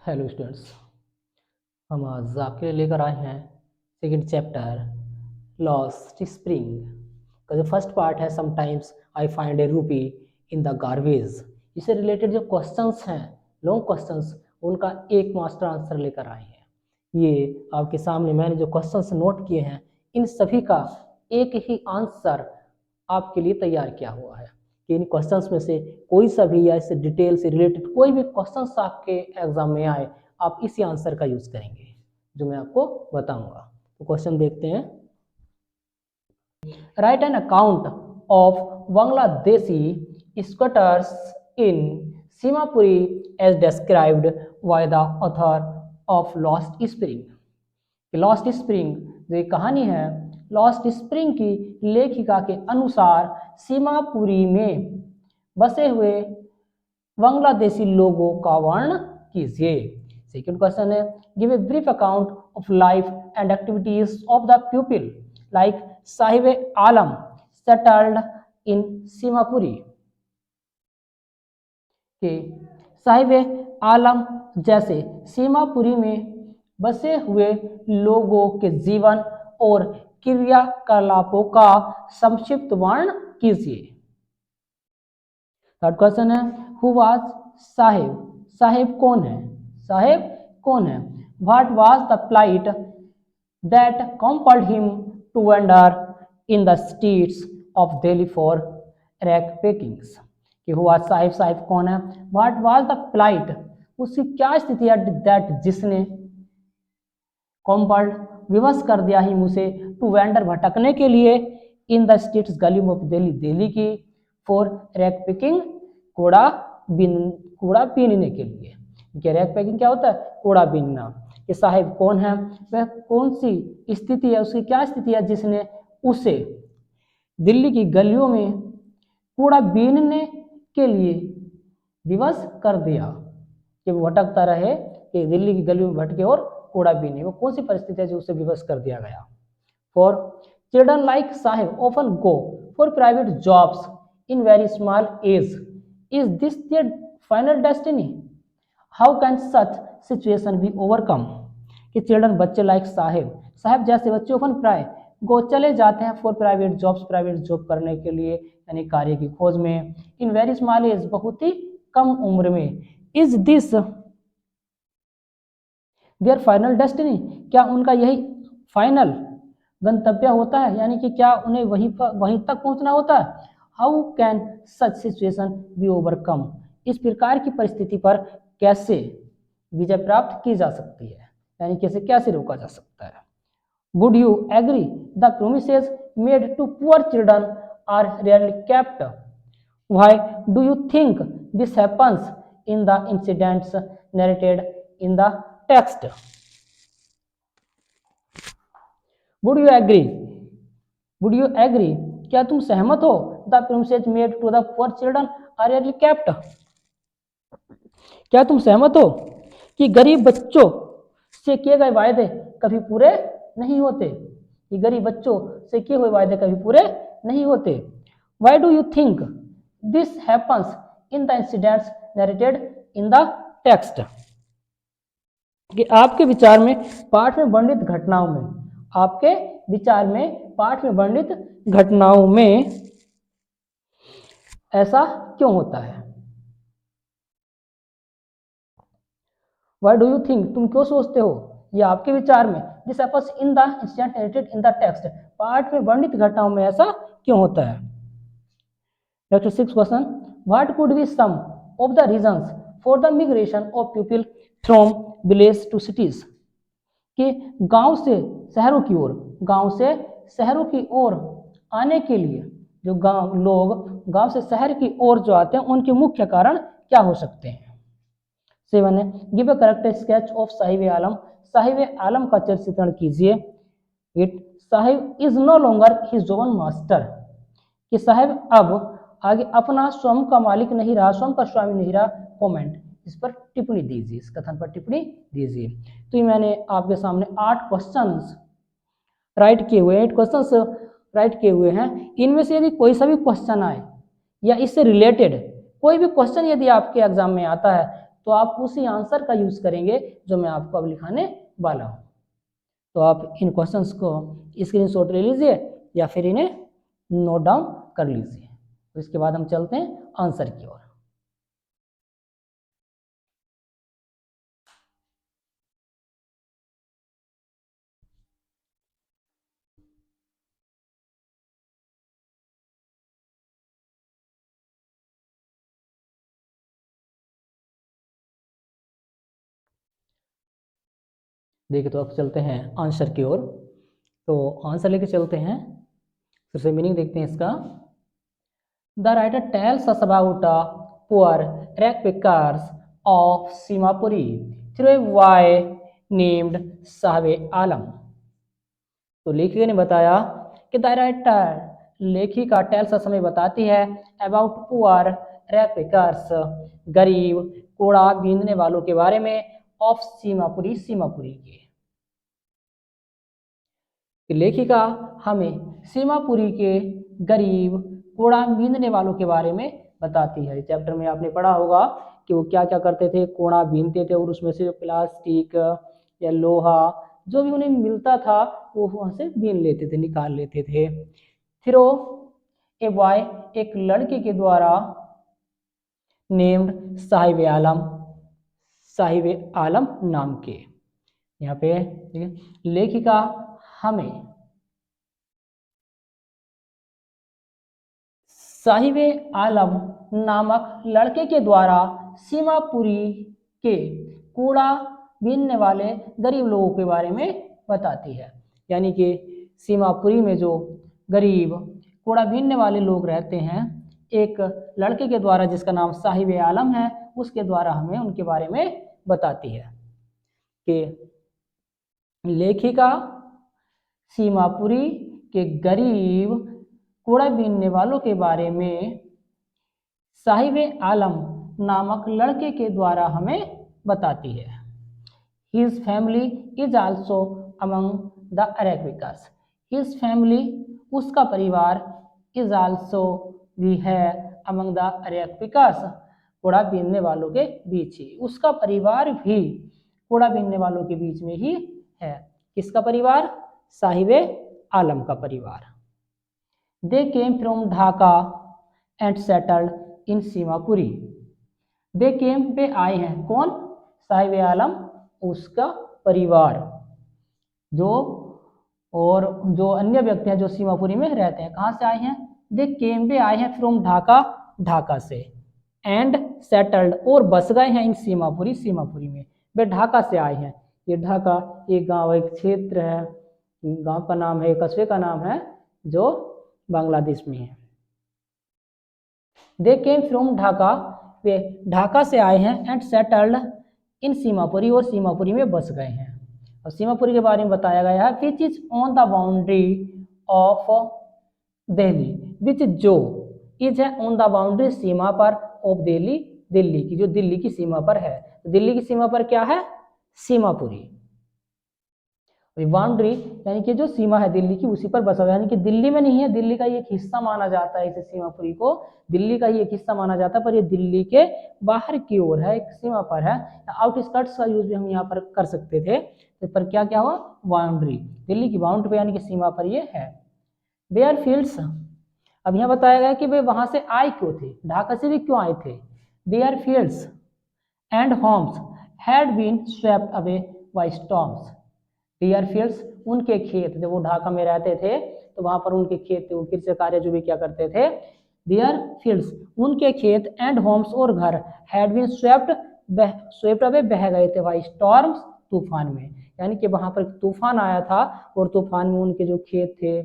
Hello students, हम आज आपके लिए लेकर आए हैं सेकंड चैप्टर लॉस्ट स्प्रिंग का जो फर्स्ट पार्ट है। समटाइम्स आई फाइंड ए रूपी इन द गार्बेज। इससे रिलेटेड जो क्वेश्चंस हैं, लॉन्ग क्वेश्चंस, उनका एक मास्टर आंसर लेकर आए हैं। ये आपके सामने मैंने जो क्वेश्चंस नोट किए हैं, इन सभी का एक ही आंसर आपके लिए तैयार किया हुआ है कि इन क्वेश्चंस में से कोई सा भी या इससे डिटेल से रिलेटेड कोई भी क्वेश्चंस आपके एग्जाम में आए, आप इसी आंसर का यूज करेंगे जो मैं आपको बताऊंगा। तो क्वेश्चन देखते हैं। Write an account of Bangladeshi squatters in Seemapuri as described by the author of Lost Spring. Lost Spring जो एक कहानी है, लॉस्ट स्प्रिंग की लेखिका के अनुसार सीमापुरी में बसे हुए बांग्लादेशी लोगों का वर्णन कीजिए। सेकंड क्वेश्चन है, give a brief account of life and activities of the people like Sahib Alam settled in Seemapuri. के साहिब आलम जैसे सीमापुरी में बसे हुए लोगों के जीवन और क्रियाकलापों का संक्षिप्त वर्णन कीजिए। थर्ड क्वेश्चन है, हु वाज साहिब? साहिब कौन है? साहिब कौन है? What was the plight that compelled him to wander in the streets of Delhi for rag pickings. कि हुआ साहिब, साहिब कौन है? व्हाट वाज द प्लाइट, उसकी क्या स्थिति है, दैट जिसने कंपल्ड विवश कर दिया ही मुझे टू वेंडर भटकने के लिए इन द स्ट्रीट्स गली ऑफ दिल्ली, दिल्ली की फॉर रैक पिकिंग कूड़ा बीनने के लिए। रैक पिकिंग क्या होता है? कूड़ा बीनना। कि साहिब कौन है? वह कौन सी स्थिति है, उसकी क्या स्थिति है जिसने उसे दिल्ली की गलियों में कूड़ा बीनने के लिए विवश कर दिया कि वो भटकता रहे, कि दिल्ली की गलियों में भटके और कूड़ा बीने। वो कौन सी परिस्थिति है जो उसे विवश कर दिया गया? For children like Saheb often go for private jobs in very small age, is this their final destiny? How can such situation be overcome? कि चिल्ड्रन बच्चे लाइक साहिब, साहिब जैसे बच्चे ऑफन प्राय गो चले जाते हैं for private jobs, private job करने के लिए यानी कार्य की खोज में, इन वेरी स्मॉल एज बहुत ही कम उम्र में, is this their final destiny, क्या उनका यही फाइनल गंतव्य होता है, यानी कि क्या उन्हें वहीं तक पहुंचना होता है? How can such situation be overcome, इस प्रकार की परिस्थिति पर कैसे विजय प्राप्त की जा सकती है, यानी कैसे रोका जा सकता है? Would you agree the promises made to poor children are rarely kept? Why do you think this happens in the incidents narrated in the text? Would you agree, would you agree, क्या तुम सहमत हो? The promises made to the poor children are rarely kept, क्या तुम सहमत हो कि गरीब बच्चों से किए गए वायदे कभी पूरे नहीं होते? कि गरीब बच्चों से किए हुए वायदे कभी पूरे नहीं होते। Why do you think this happens in the incidents narrated in the text? कि आपके विचार में पाठ में वर्णित घटनाओं में, आपके विचार में पाठ में वर्णित घटनाओं में ऐसा क्यों होता है? Why do you think, तुम क्यों सोचते हो, ये आपके विचार में, this happens in the incident narrated in the text, पाठ में वर्णित घटनाओं में ऐसा क्यों होता है? Next 6 question, what could be some of the reasons for the migration of people from village to cities? कि गांव से शहरों की ओर, गांव से शहरों की ओर आने के लिए जो लोग गांव से शहर की ओर जो आते हैं, उनके मुख्य कारण क्या हो सकते हैं? 7 है, give a correct sketch of Sahib Alam, Sahib Alam का चरित्र चित्रण कीजिए। 8, Sahib is no longer his own master, कि साहिब अब आगे अपना स्वयं का मालिक नहीं रहा, स्वयं का स्वामी नहीं रहा। कमेंट, इस पर टिप्पणी दीजिए, इस कथन पर टिप्पणी दीजिए। तो ये मैंने आपके सामने 8 क्वेश्चंस राइट किए हुए हैं, 8 क्वेश्चंस राइट किए हुए हैं। इनमें से यदि कोई सा भी क्वेश्चन आए या इससे रिलेटेड कोई भी क्वेश्चन यदि आपके एग्जाम में आता है, तो आप उसी आंसर का यूज करेंगे जो मैं आपको अब लिखाने वाला हूँ। तो आप इन क्वेश्चंस को स्क्रीनशॉट ले लीजिए या फिर इन्हें नोट डाउन कर लीजिए। तो इसके बाद हम चलते हैं आंसर की ओर। देखिए, तो अब चलते हैं आंसर की ओर। तो आंसर लेके चलते हैं। सबसे मीनिंग देखते हैं इसका। The writer tells us about a poor ragpickers of Seemapuri through a boy named Saheb Alam. तो लेखिका ने बताया कि द राइटर, लेखिका टेल्स अस हमें बताती है अबाउट पुअर रैकपिकर्स, गरीब कूड़ा बीनने वालों के बारे में, ऑफ सीमापुरी, सीमापुरी के। लेखिका हमें सीमापुरी के गरीब कूड़ा बीनने वालों के बारे में बताती है। चैप्टर में आपने पढ़ा होगा कि वो क्या क्या करते थे, कूड़ा बीनते थे और उसमें से प्लास्टिक या लोहा जो भी उन्हें मिलता था वो वहाँ से बीन लेते थे, निकाल लेते थे। फिर वो ए बॉय, एक लड़के के द्वारा, नेम्ड साहिब आलम, साहिब आलम नाम के। यहाँ पे लेखिका हमें साहिब आलम नामक लड़के के द्वारा सीमापुरी के कूड़ा बीनने वाले गरीब लोगों के बारे में बताती है। यानी कि सीमापुरी में जो गरीब कूड़ा बीनने वाले लोग रहते हैं, एक लड़के के द्वारा जिसका नाम साहिब आलम है, उसके द्वारा हमें उनके बारे में बताती है कि लेखिका सीमापुरी के गरीब कूड़ा बीनने वालों के बारे में साहिब आलम नामक लड़के के द्वारा हमें बताती है। His family is also among the Arabics. His family, उसका परिवार, is also भी है among the Arabics, कूड़ा बीनने वालों के बीच ही। उसका परिवार भी कूड़ा बीनने वालों के बीच में ही है। किसका परिवार? साहिब आलम का परिवार। They came from Dhaka and settled in Seemapuri. They came, वे आए हैं, कौन? साहिब आलम, उसका परिवार, जो और जो अन्य व्यक्ति हैं जो सीमापुरी में रहते हैं। कहाँ से आए हैं? दे केम, वे आए हैं, फ्रॉम ढाका, ढाका से, एंड सेटल्ड, और बस गए हैं, इन सीमापुरी, सीमापुरी में। वे ढाका से आए हैं। ये ढाका एक गांव, एक क्षेत्र है, गांव का नाम है, कस्बे का नाम है, जो बांग्लादेश में है। दे केम फ्रॉम ढाका, वे ढाका से आए हैं, एंड सेटल्ड इन सीमापुरी, और सीमापुरी में बस गए हैं। और सीमापुरी के बारे में बताया गया है, which is on the boundary of Delhi, which जो इज है ऑन द बाउंड्री, सीमा पर, ऑफ दिल्ली, दिल्ली की, जो दिल्ली की सीमा पर है। दिल्ली की सीमा पर क्या है? सीमापुरी। बाउंड्री यानी कि जो सीमा है दिल्ली की, उसी पर बसा हुआ, यानी कि दिल्ली में नहीं है, दिल्ली का एक हिस्सा माना जाता है इसे, सीमापुरी को दिल्ली का ही एक हिस्सा माना जाता है, पर ये दिल्ली के बाहर की ओर है, एक सीमा पर है। आउटस्कर्ट्स का यूज भी हम यहाँ पर कर सकते थे, तो पर क्या क्या हुआ? बाउंड्री, दिल्ली की बाउंड्री पे यानी कि सीमा पर ये है। देयर फील्ड्स, अब यहाँ बताया गया कि वे वहां से आए क्यों थे, ढाका से भी क्यों आए थे। Their fields and homes had been swept away by storms. Their fields, उनके खेत, जब वो ढाका में रहते थे तो वहां पर उनके खेत थे, वो कृषि कार्य जो भी क्या करते थे। देयर फील्ड्स, उनके खेत, एंड होम्स, और घर, had been swept, swept away, बह गए थे, बाय स्टॉर्म्स, तूफान में। यानी कि वहां पर तूफान आया था और तूफान में उनके जो खेत थे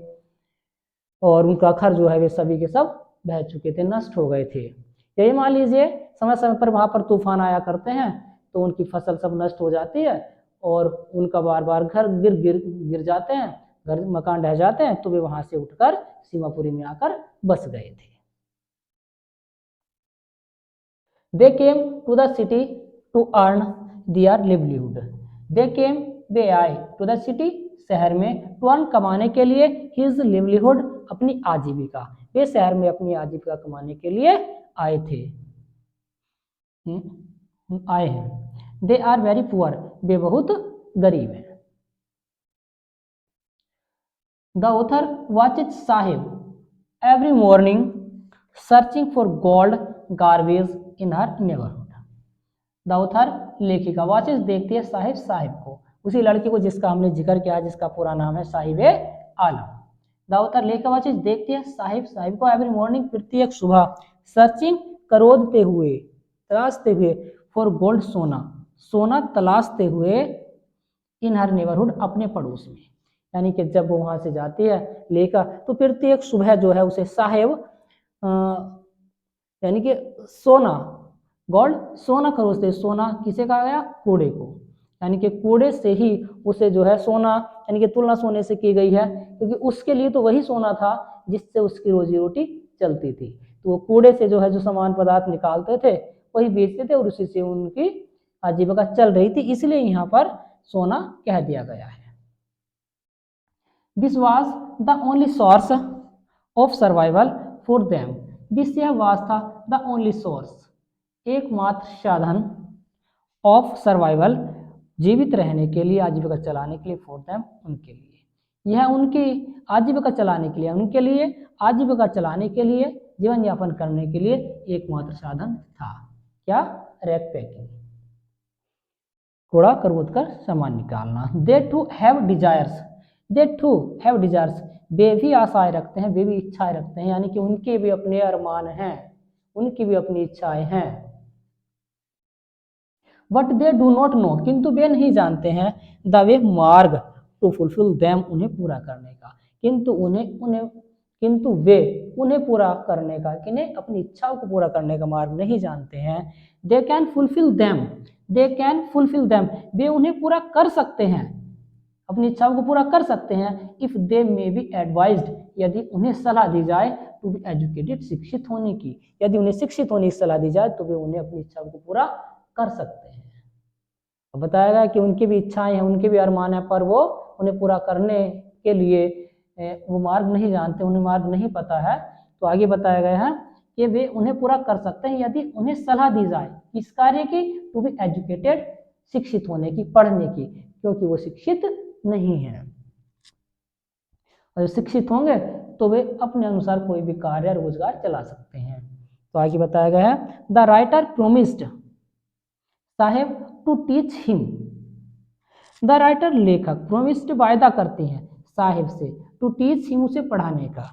और उनका घर जो है वे सभी के सब बह चुके थे, नष्ट हो गए थे। यही मान लीजिए समय समय पर वहां पर तूफान आया करते हैं तो उनकी फसल सब नष्ट हो जाती है और उनका बार बार घर गिर जाते हैं, घर मकान ढह जाते हैं, तो वे वहां से उठकर सीमापुरी में आकर बस गए थे। They came to the city to earn their livelihood. They came, वे आए, टू द सिटी, शहर में, टू अर्न, कमाने के लिए, हिज लिवलीहुड, अपनी आजीविका, वे शहर में अपनी आजीविका कमाने के लिए आए थे। आए हैं। दे आर वेरी पुअर, वे बहुत गरीब हैं। The author watches Sahib every morning searching for gold garbage in her neighbourhood. The author लेखिका वॉचेज देखती है साहिब को, उसी लड़के को जिसका हमने जिक्र किया, जिसका पूरा नाम है साहिब आलम। द ऑथर लेखिका वॉचेज देखती है साहिब को एवरी मॉर्निंग प्रत्येक सुबह, सर्चिंग करोदते हुए, तलाशते हुए, फॉर गोल्ड सोना तलाशते हुए, इन हर नेबरहुड अपने पड़ोस में। यानी कि जब वो वहां से जाती है लेखा, तो प्रत्येक सुबह जो है उसे साहिब यानी कि सोना गोल्ड सोना खरोचते, सोना किसे कहा गया, कूड़े को, यानी कि कूड़े से ही उसे जो है सोना, यानी कि तुलना सोने से की गई है, क्योंकि उसके लिए तो वही सोना था जिससे उसकी रोजी रोटी चलती थी। तो वो कूड़े से जो है जो सामान पदार्थ निकालते थे वही बेचते थे और उसी से उनकी आजीविका चल रही थी, इसलिए यहाँ पर सोना कह दिया गया है। This was the only source of survival for them. This यह वाज था द ओनली सोर्स, एकमात्र साधन, ऑफ सर्वाइवल जीवित रहने के लिए, आजीविका चलाने के लिए, फॉर देम उनके लिए, यह उनकी आजीविका चलाने के लिए, उनके लिए आजीविका चलाने के लिए, जीवन यापन करने के लिए एकमात्र साधन था। क्या? रैक पैकिंग, कूड़ा करवोद कर सामान निकालना। They too have desires, they too have desires, वे भी आशाएं रखते हैं, वे भी इच्छाएं रखते हैं, यानी कि उनके भी अपने अरमान हैं, उनकी भी अपनी इच्छाएं हैं। But they do not know, किंतु वे नहीं जानते हैं, द वे मार्ग टू फुलफिल देम, उन्हें पूरा करने का, किंतु वे उन्हें पूरा करने का, किन्हें, अपनी इच्छाओं को पूरा करने का मार्ग नहीं जानते हैं। They can fulfil them, they can fulfil them, वे उन्हें पूरा कर सकते हैं, अपनी इच्छाओं को पूरा कर सकते हैं। If they may be advised, यदि उन्हें सलाह दी जाए, टू बी एजुकेटेड, शिक्षित होने की, यदि उन्हें शिक्षित होने की सलाह दी जाए तो वे उन्हें अपनी इच्छाओं को पूरा कर सकते हैं। बताया गया कि उनकी भी इच्छाएं हैं, उनके भी अरमान है, पर वो उन्हें पूरा करने के लिए वो मार्ग नहीं जानते, उन्हें मार्ग नहीं पता है। तो आगे बताया गया है कि वे उन्हें पूरा कर सकते हैं यदि उन्हें सलाह दी जाए इस कार्य की, टू बी एजुकेटेड, शिक्षित होने की, पढ़ने की, क्योंकि वो शिक्षित नहीं है। और शिक्षित होंगे तो वे अपने अनुसार कोई भी कार्य रोजगार चला सकते हैं। तो आगे बताया गया है, the writer promised Saheb to teach him, the writer लेखक, प्रोमिस्ड वायदा करते हैं साहिब से, टू टीच हिम उसे पढ़ाने का,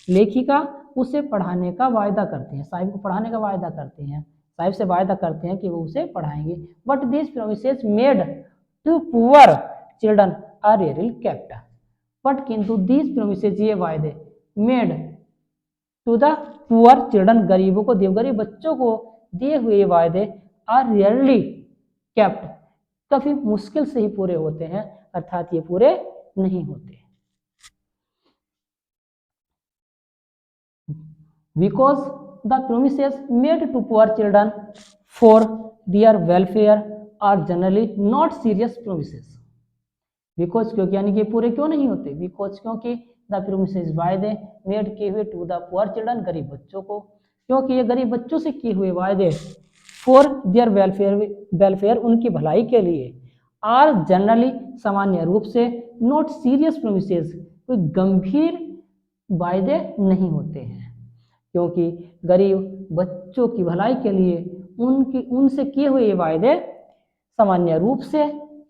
लेखिका उसे पढ़ाने का वायदा करते हैं, साहिब को पढ़ाने का वायदा करते हैं, साहिब से वायदा करते हैं कि वो उसे पढ़ाएंगे। But this promises made to poor children are rarely kept, but किंतु दिस प्रोमिसेस, ये वायदे, made to the poor children, गरीबों को, देवगरीब बच्चों को दिए हुए ये वायदे, आर रेयरली केप्ट, काफी मुश्किल से ही पूरे होते हैं, अर्थात ये पूरे नहीं होते। Because the promises made to poor children for their welfare are generally not serious promises. Because क्योंकि, यानी कि पूरे क्यों नहीं होते, बिकॉज क्योंकि द प्रोमिसेस वायदे मेड किए हुए टू द पुअर चिल्ड्रन, गरीब बच्चों को, क्योंकि ये गरीब बच्चों से किए हुए वायदे फॉर देयर वेलफेयर उनकी भलाई के लिए, आर जनरली सामान्य रूप से, नॉट सीरियस प्रोमिसेस कोई गंभीर वायदे नहीं होते हैं, क्योंकि गरीब बच्चों की भलाई के लिए उनसे किए हुए ये वायदे सामान्य रूप से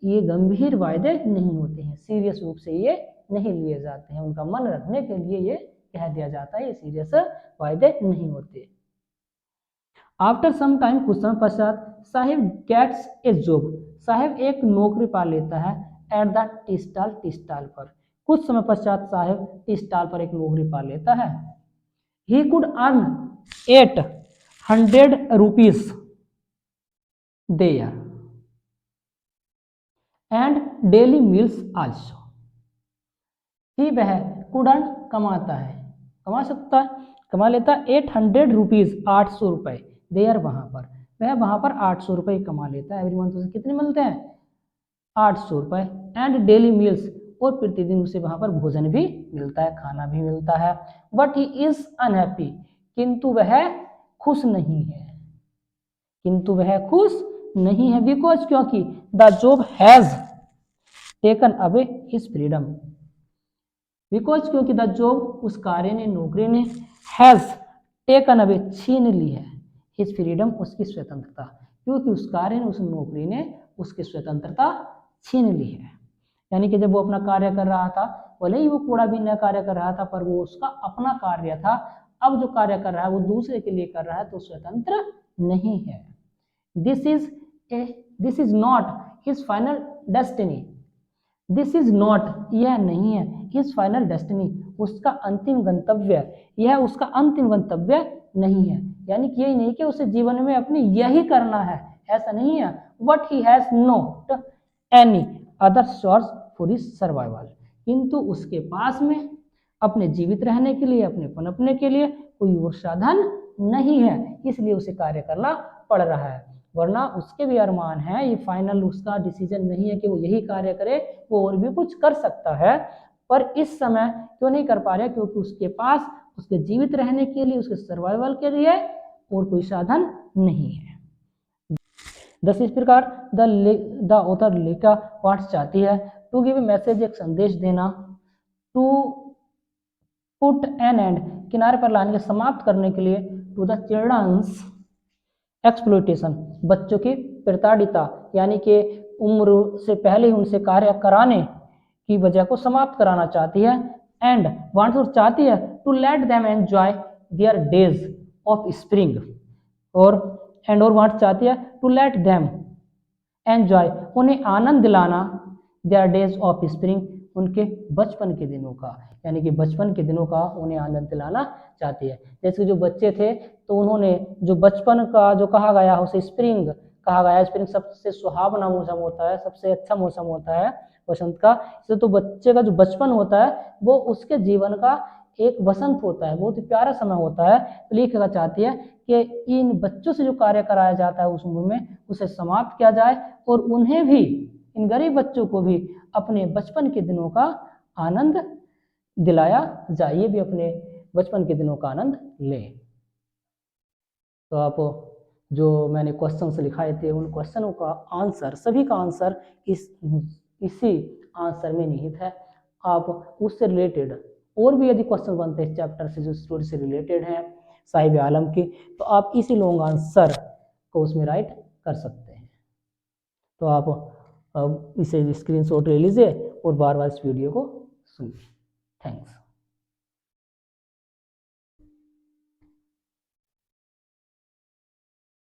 ये गंभीर वायदे नहीं होते हैं, सीरियस रूप से ये नहीं लिए जाते हैं, उनका मन रखने के लिए ये कह दिया जाता है, ये सीरियस वायदे नहीं होते। आफ्टर सम टाइम, कुछ समय पश्चात, Saheb gets a job, Saheb एक नौकरी पा लेता है, एट द टी स्टॉल पर, कुछ समय पश्चात साहिब टी स्टॉल पर एक नौकरी पा लेता है। He could earn 800 rupees there and daily meals also. He वह कुड अर्न कमाता है, कमा सकता है, कमा लेता 800 रुपीज 800 रुपए, देयर वहां पर, वह वहां पर 800 रुपए कमा लेता है, एवरी मंथ उसे कितने मिलते हैं, 800 रुपए, एंड डेली मील्स, और प्रतिदिन उसे वहां पर भोजन भी मिलता है, खाना भी मिलता है। बट ही इज अनहैप्पी, किंतु वह खुश नहीं है, किंतु वह खुश नहीं है, बिकॉज क्योंकि the job has taken away his freedom, because क्योंकि द जॉब उस कार्य ने, नौकरी ने, हैज टेकन अवे छीन ली है, हिज फ्रीडम उसकी स्वतंत्रता, क्योंकि उस कार्य ने, उस नौकरी ने उसकी स्वतंत्रता छीन ली है। यानी कि जब वो अपना कार्य कर रहा था, भले ही वो कूड़ा बीनने का कार्य कर रहा था, पर वो उसका अपना कार्य था। अब जो कार्य कर रहा है वो दूसरे के लिए कर रहा है, तो स्वतंत्र नहीं है। This is not his final destiny, this is not, यह नहीं है, हिज फाइनल डेस्टिनी, उसका अंतिम गंतव्य, यह उसका अंतिम गंतव्य नहीं है। यानी कि यही नहीं कि उसे जीवन में अपने यही करना है, ऐसा नहीं है। But he has not any other source for his survival, किंतु उसके पास में अपने जीवित रहने के लिए, अपने पनपने के लिए कोई और साधन नहीं है, इसलिए उसे कार्य करना पड़ रहा है। वरना उसके भी अरमान है, ये फाइनल उसका डिसीजन नहीं है कि वो यही कार्य करे, वो और भी कुछ कर सकता है, पर इस समय क्यों नहीं कर पा रहा, क्योंकि उसके पास उसके जीवित रहने के लिए, उसके सर्वाइवल के लिए और कोई साधन नहीं है। दस इस प्रकार द ऑथर लेखा वाट्स चाहती है टू गिव मैसेज, एक संदेश देना, टू पुट एन एंड, किनारे पर लाने के, समाप्त करने के लिए, टू द चिल्ड्रंस एक्सप्लॉयटेशन, बच्चों की प्रताड़िता, यानी कि उम्र से पहले ही उनसे कार्य कराने की वजह को समाप्त कराना चाहती है। एंड वांट्स, और चाहती है, to let them enjoy their days of spring, और एंड और वांट्स चाहती है, टू लेट देम एंजॉय, उन्हें आनंद दिलाना, देयर डेज ऑफ स्प्रिंग, उनके बचपन के दिनों का, यानी कि बचपन के दिनों का उन्हें आनंद दिलाना चाहती है। जैसे जो बच्चे थे तो उन्होंने जो बचपन का जो कहा गया उसे स्प्रिंग कहा गया। स्प्रिंग सबसे सुहावना मौसम होता है, सबसे अच्छा मौसम होता है वसंत का। इसलिए तो बच्चे का जो बचपन होता है वो उसके जीवन का एक वसंत होता है, बहुत ही प्यारा समय होता है। तो लेखिका चाहती है कि इन बच्चों से जो कार्य कराया जाता है उस उम्र में, उसे समाप्त किया जाए और उन्हें भी, इन गरीब बच्चों को भी अपने बचपन के दिनों का आनंद दिलाया जाए, ये भी अपने बचपन के दिनों का आनंद ले। तो आप जो मैंने क्वेश्चंस लिखाए थे उन क्वेश्चनों का आंसर, सभी का आंसर इसी आंसर में निहित है। आप उससे रिलेटेड और भी यदि क्वेश्चन बनते हैं इस चैप्टर से, जो स्टोरी से रिलेटेड हैं साहिब आलम के, तो आप इसी लॉन्ग आंसर को उसमें राइट कर सकते हैं। तो आप इसे स्क्रीनशॉट ले लीजिए और बार बार इस वीडियो को सुनिए। थैंक्स।